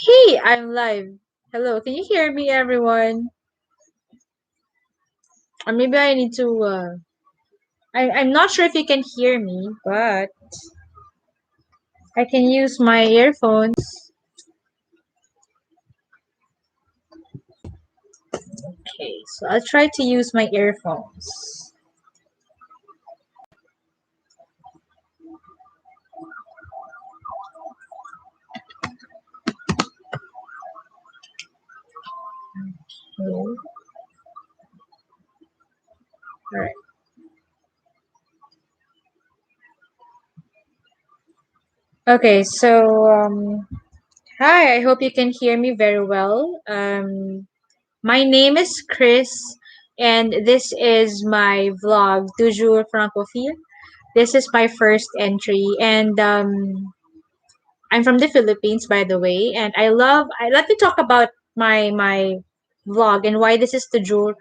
Hey, I'm live. Hello, can you hear me, everyone? Or maybe I need to. I'm not sure if you can hear me, but I can use my earphones. Okay, so I'll try to use my earphones. Okay, all right. Okay, so hi. I hope you can hear me very well. My name is Chris, and this is my vlog, Toujours Francophile. This is my first entry, and I'm from the Philippines, by the way, and I let me talk about my vlog and why this is the Jour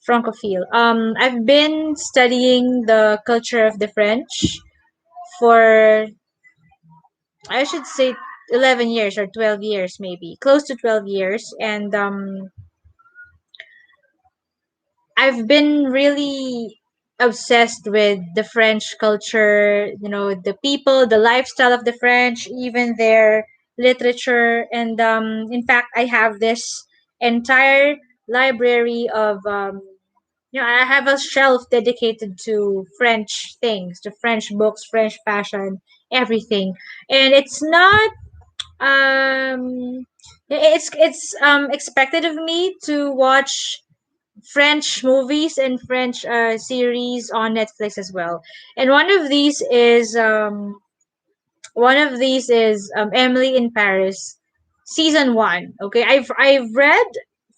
Francophile. I've been studying the culture of the French for, I should say, 11 years or 12 years, maybe close to 12 years, and I've been really obsessed with the French culture, the people, the lifestyle of the French, even their literature. And in fact, I have this entire library of, I have a shelf dedicated to French things, to French books, French fashion, everything. And it's not it's expected of me to watch French movies and French series on Netflix as well. And one of these is Emily in Paris, season one. Okay, I've read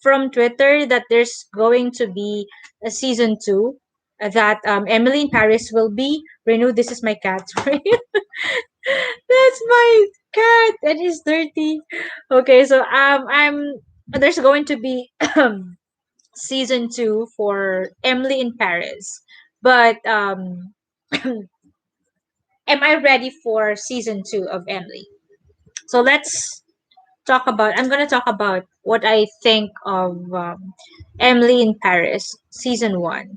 from Twitter that there's going to be a season two. That Emily in Paris will be renewed. This is my cat. Sorry, that's my cat, and he's dirty. Okay, so I'm there's going to be season two for Emily in Paris. But am I ready for season two of Emily? So I'm going to talk about what I think of Emily in Paris season one.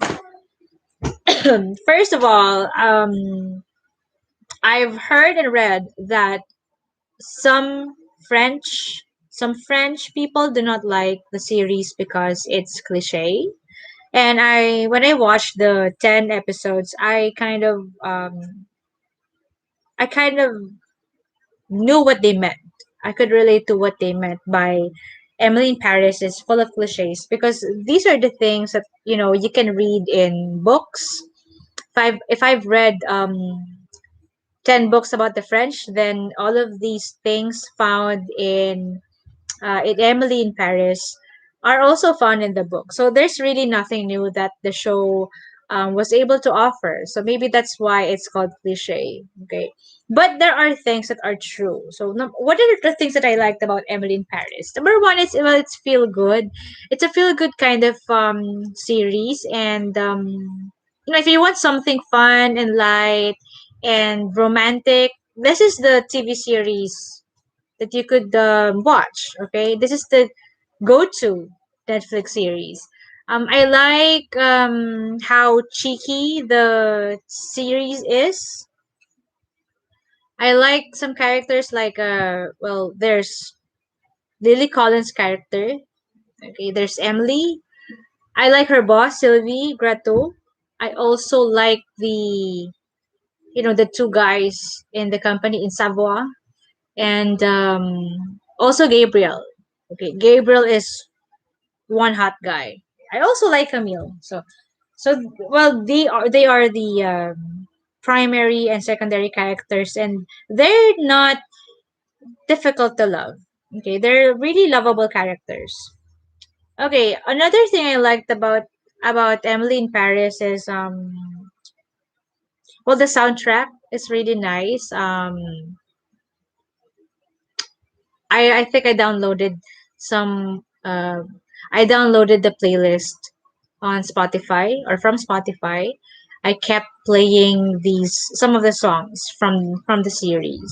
First of all, I've heard and read that some French some French people do not like the series because it's cliche. And when I watched the 10 episodes, I kind of knew what they meant. I could relate to what they meant by Emily in Paris is full of cliches because these are the things that you can read in books. If I've read 10 books about the French, then all of these things found in Emily in Paris are also found in the book. So there's really nothing new that the show was able to offer. So maybe that's why it's called cliche. Okay. But there are things that are true. So what are the things that I liked about Emily in Paris? Number one is, well, it's feel good. It's a feel good kind of series, and if you want something fun and light and romantic, this is the TV series that you could watch. Okay, this is the go-to Netflix series. I like how cheeky the series is. I like some characters like there's Lily Collins' character. Okay, there's Emily. I like her boss Sylvie Grato. I also like the two guys in the company in Savoie, and also Gabriel. Okay, Gabriel is one hot guy. I also like Camille. So well, they are the primary and secondary characters, and they're not difficult to love. Okay, they're really lovable characters. Okay, another thing I liked about Emily in Paris is the soundtrack is really nice. I think some I downloaded the playlist on Spotify or from Spotify. I kept playing these some of the songs from the series.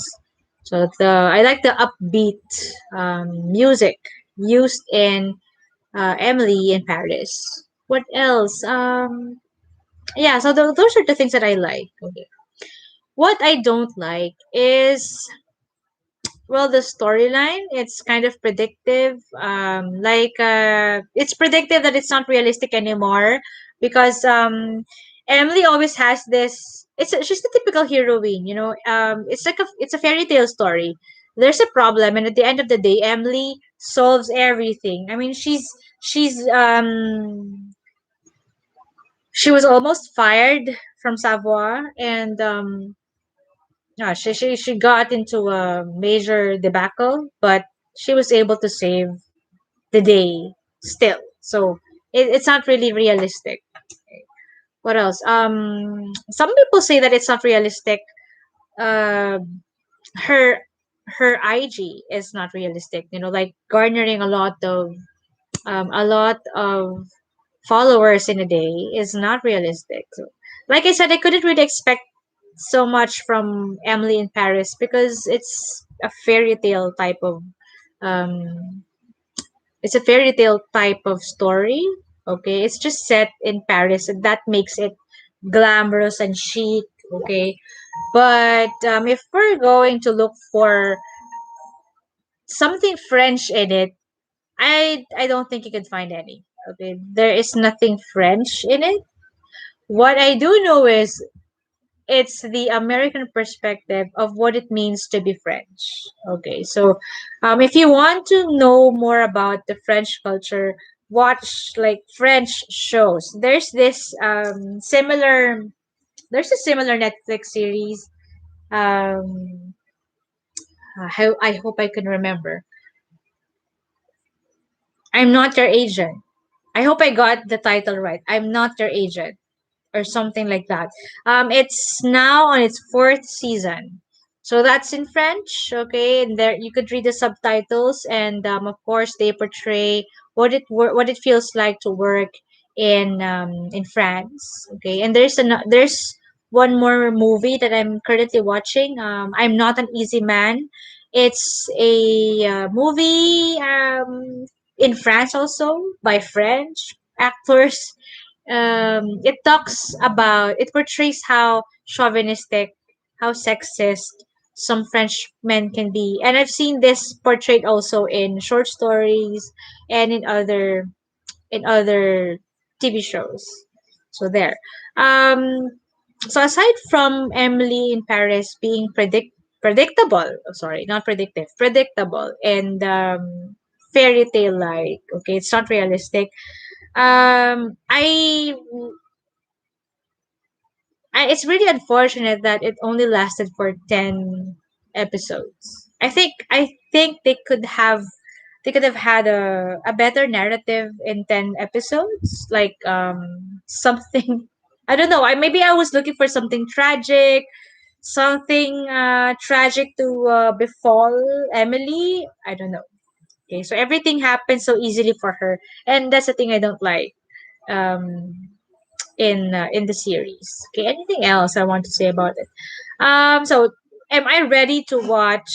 So the I like the upbeat music used in Emily in Paris. What else? Yeah, so those are the things that I like. Okay. What I don't like is, well, the storyline. It's kind of predictive. It's predictive that it's not realistic anymore because Emily always has this. She's the typical heroine, you know. It's a fairy tale story. There's a problem, and at the end of the day, Emily solves everything. I mean, she was almost fired from Savoie, and yeah, she got into a major debacle, but she was able to save the day still. So it's not really realistic. What else? Some people say that it's not realistic. Uh, her her IG is not realistic. You know, like garnering a lot of followers in a day is not realistic. So, like I said, I couldn't really expect so much from Emily in Paris because a fairy tale type of um it's a fairy tale type of story. Okay, it's just set in Paris, and that makes it glamorous and chic. Okay, but if we're going to look for something French in it, I don't think you can find any. Okay, there is nothing French in it. What I do know is it's the American perspective of what it means to be French. Okay, so if you want to know more about the French culture, watch like French shows. There's a similar Netflix series. Um, I hope I can remember. I'm not your agent. I hope I got the title right. I'm not your agent, or something like that. It's now on its fourth season. So that's in French, okay? And there you could read the subtitles, and of course they portray what it feels like to work in France, okay? And there's one more movie that I'm currently watching. I'm Not an Easy Man. It's a movie in France also by French actors. It portrays how chauvinistic, how sexist some French men can be, and I've seen this portrayed also in short stories and in other TV shows. So there. Um, so aside from Emily in Paris being predictable, oh, sorry, not predictive, predictable and fairy tale like, okay, it's not realistic. It's really unfortunate that it only lasted for 10 episodes. I think they could have had a better narrative in 10 episodes, like something I don't know. Maybe I was looking for something tragic, something tragic to befall Emily. I don't know. Okay, so everything happened so easily for her, and that's the thing I don't like. Um, in the series. Okay, anything else I want to say about it? So am I ready to watch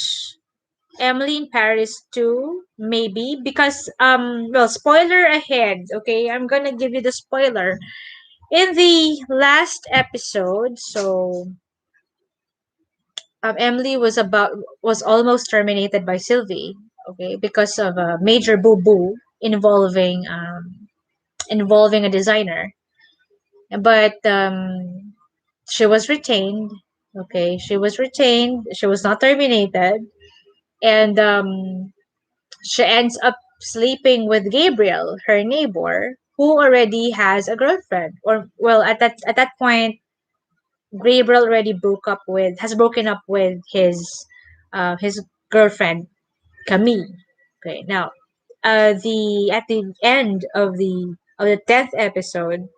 Emily in Paris 2? Maybe because well, spoiler ahead. Okay, I'm gonna give you the spoiler. In the last episode, so Emily was almost terminated by Sylvie. Okay, because of a major boo boo involving a designer. But she was retained. Okay, she was retained. She was not terminated, and she ends up sleeping with Gabriel, her neighbor, who already has a girlfriend. Or well, at that point, Gabriel already broken up with his girlfriend Camille. Okay, now the at the end of the 10th episode,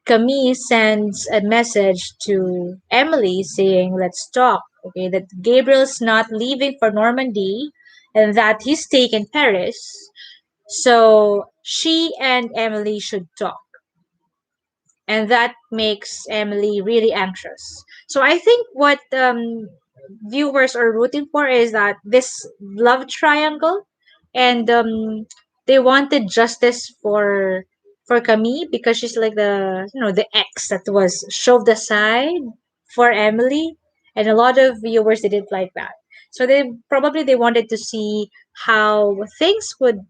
Camille sends a message to Emily saying, let's talk. Okay, that Gabriel's not leaving for Normandy and that he's taken Paris. So she and Emily should talk. and that makes Emily really anxious. So I think what viewers are rooting for is that this love triangle, and they wanted justice for Camille because she's like the ex that was shoved aside for Emily, and a lot of viewers didn't like that. So they wanted to see how things would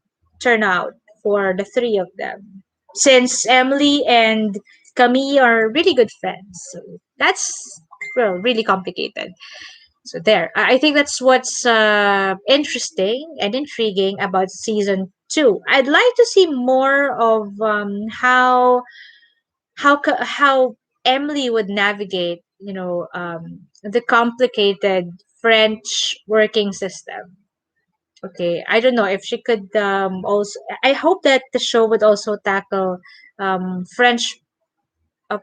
turn out for the three of them, since Emily and Camille are really good friends. So that's, well, really complicated. So there, I think that's what's interesting and intriguing about season 2. I'd like to see more of how Emily would navigate, the complicated French working system. Okay, I don't know if she could also. I hope that the show would also tackle French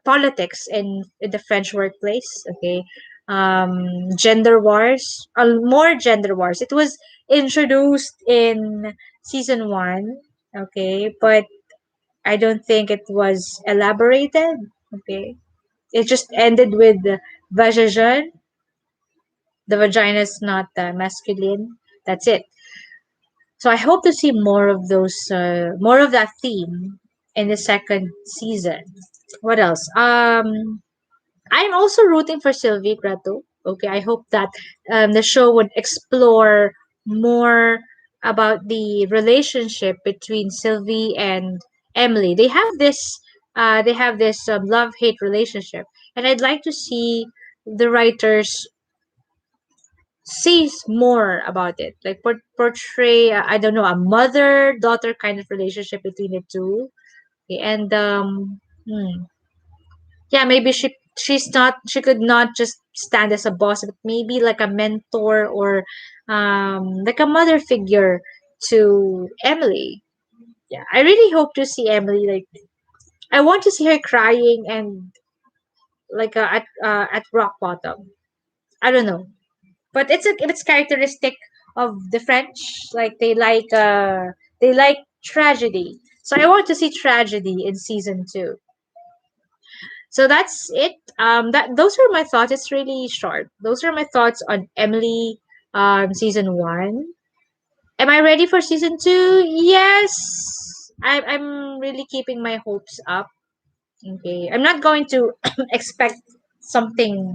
politics in the French workplace. Okay, gender wars, more gender wars. It was introduced in season 1. Okay, but I don't think it was elaborated. Okay, it just ended with vagin. The vagina is not masculine. That's it. So I hope to see more of that theme in the second season. What else? I'm also rooting for Sylvie Grato. Okay, I hope that the show would explore more about the relationship between Sylvie and Emily. They have this love hate relationship, and I'd like to see the writers sees more about it, like portray, I don't know, a mother daughter kind of relationship between the two. Okay, and yeah, maybe she could not just stand as a boss, but maybe like a mentor, or like a mother figure to Emily. Yeah, I really hope to see Emily, like, I want to see her crying and like at rock bottom. I don't know, but it's characteristic of the French. Like they like tragedy. So I want to see tragedy in season 2. So that's it. That those are my thoughts. It's really short. Those are my thoughts on Emily, season 1. Am I ready for season 2? Yes. I'm really keeping my hopes up. Okay, I'm not going to expect something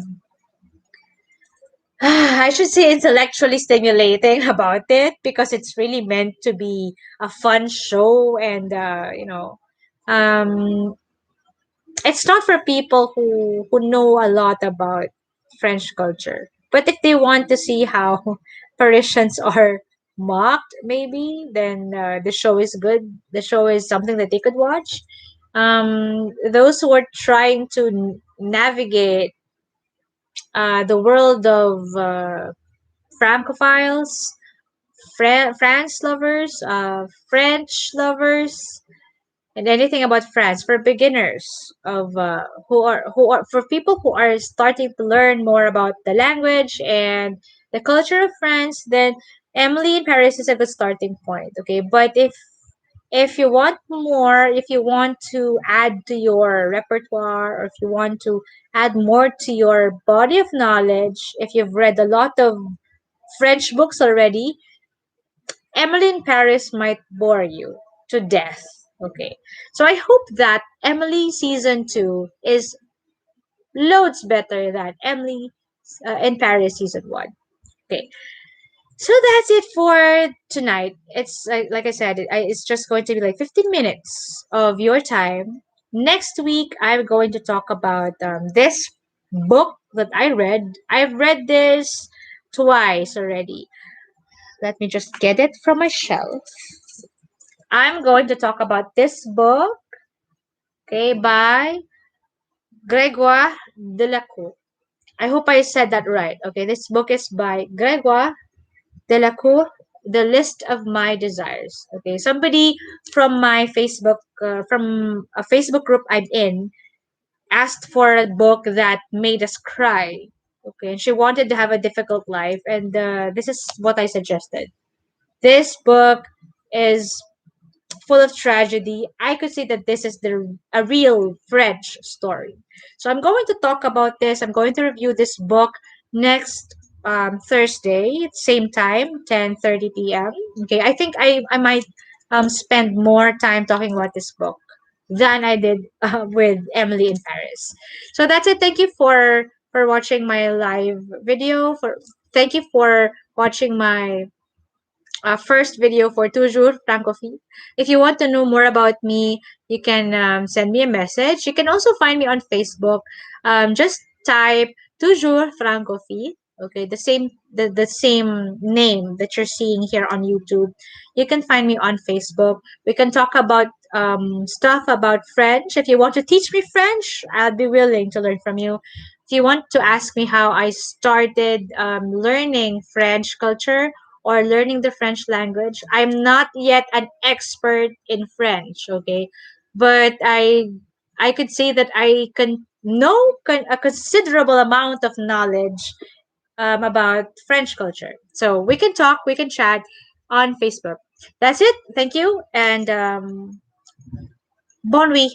I should say intellectually stimulating about it, because it's really meant to be a fun show, and um it's not for people who know a lot about French culture. But if they want to see how Parisians are mocked, maybe, then the show is good. The show is something that they could watch. Those who are trying to navigate the world of Francophiles, France lovers, French lovers, and anything about France for beginners of who are for people who are starting to learn more about the language and the culture of France. Then Emily in Paris is a good starting point. Okay, but if you want more, if you want to add to your repertoire, or if you want to add more to your body of knowledge, if you've read a lot of French books already, Emily in Paris might bore you to death. Okay. So I hope that Emily season 2 is loads better than Emily in Paris season 1. Okay. So that's it for tonight. It's like I said, it's just going to be like 15 minutes of your time. Next week, I'm going to talk about this book that I read. I've read this twice already. Let me just get it from my shelf. I'm going to talk about this book, okay, by Gregoire Delacour. I hope I said that right. Okay, this book is by Gregoire Delacour, The List of My Desires. Okay, somebody from my Facebook, from a Facebook group I'm in, asked for a book that made us cry. Okay, and she wanted to have a difficult life, and this is what I suggested. This book is full of tragedy, I could say that this is a real French story. So I'm going to talk about this. I'm going to review this book next Thursday, same time, 10:30 p.m. Okay, I think I might spend more time talking about this book than I did with Emily in Paris. So that's it. Thank you for watching my live video. For Thank you for watching my first video for Toujours Francophile. If you want to know more about me, you can send me a message. You can also find me on Facebook. Just type Toujours Francophile. Okay, the same name that you're seeing here on YouTube. You can find me on Facebook. We can talk about stuff about French. If you want to teach me French, I'll be willing to learn from you. If you want to ask me how I started learning French culture, or learning the French language. I'm not yet an expert in French, okay? But I could say that I can know a considerable amount of knowledge about French culture. So we can talk, we can chat on Facebook. That's it. Thank you, and bon nuit.